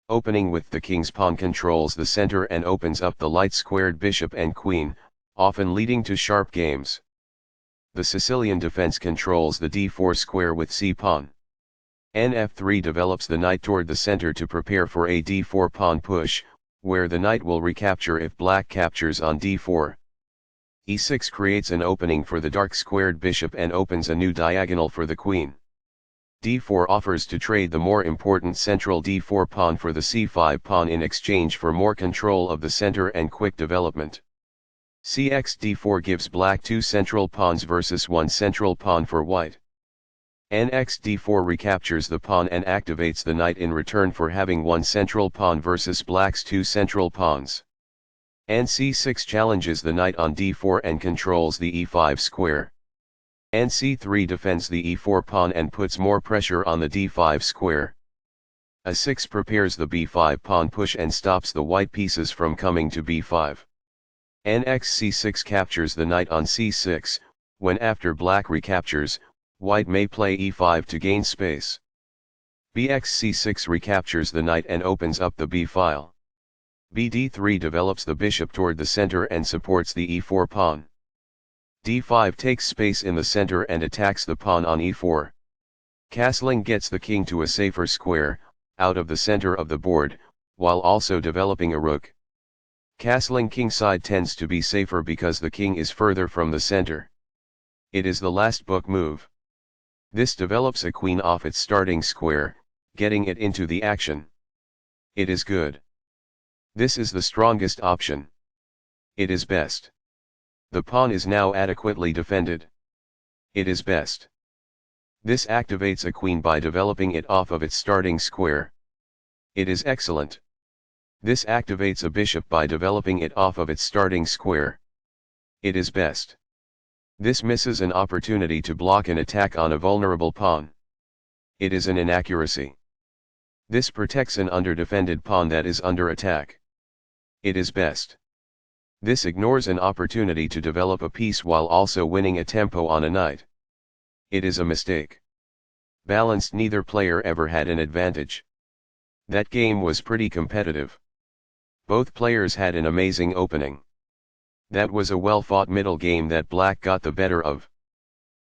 Opening with the king's pawn controls the center and opens up the light-squared bishop and queen, often leading to sharp games. The Sicilian defense controls the d4 square with c-pawn. Nf3 develops the knight toward the center to prepare for a d4 pawn push, where the knight will recapture if black captures on d4. E6 creates an opening for the dark-squared bishop and opens a new diagonal for the queen. d4 offers to trade the more important central d4 pawn for the c5 pawn in exchange for more control of the center and quick development. Cx d4 gives black 2 central pawns versus 1 central pawn for white. Nx d4 recaptures the pawn and activates the knight in return for having 1 central pawn versus black's 2 central pawns. Nc6 challenges the knight on d4 and controls the e5 square. Nc3 defends the e4 pawn and puts more pressure on the d5 square. A6 prepares the b5 pawn push and stops the white pieces from coming to b5. Nx-c6 captures the knight on c6, when after black recaptures, white may play e5 to gain space. Bx-c6 recaptures the knight and opens up the b-file. Bd3 develops the bishop toward the center and supports the e4 pawn. d5 takes space in the center and attacks the pawn on e4. Castling gets the king to a safer square, out of the center of the board, while also developing a rook. Castling kingside tends to be safer because the king is further from the center. It is the last book move. This develops a queen off its starting square, getting it into the action. It is good. This is the strongest option. It is best. The pawn is now adequately defended. It is best. This activates a queen by developing it off of its starting square. It is excellent. This activates a bishop by developing it off of its starting square. It is best. This misses an opportunity to block an attack on a vulnerable pawn. It is an inaccuracy. This protects an underdefended pawn that is under attack. It is best. This ignores an opportunity to develop a piece while also winning a tempo on a knight. It is a mistake. Balanced, neither player ever had an advantage. That game was pretty competitive. Both players had an amazing opening. That was a well-fought middle game that black got the better of.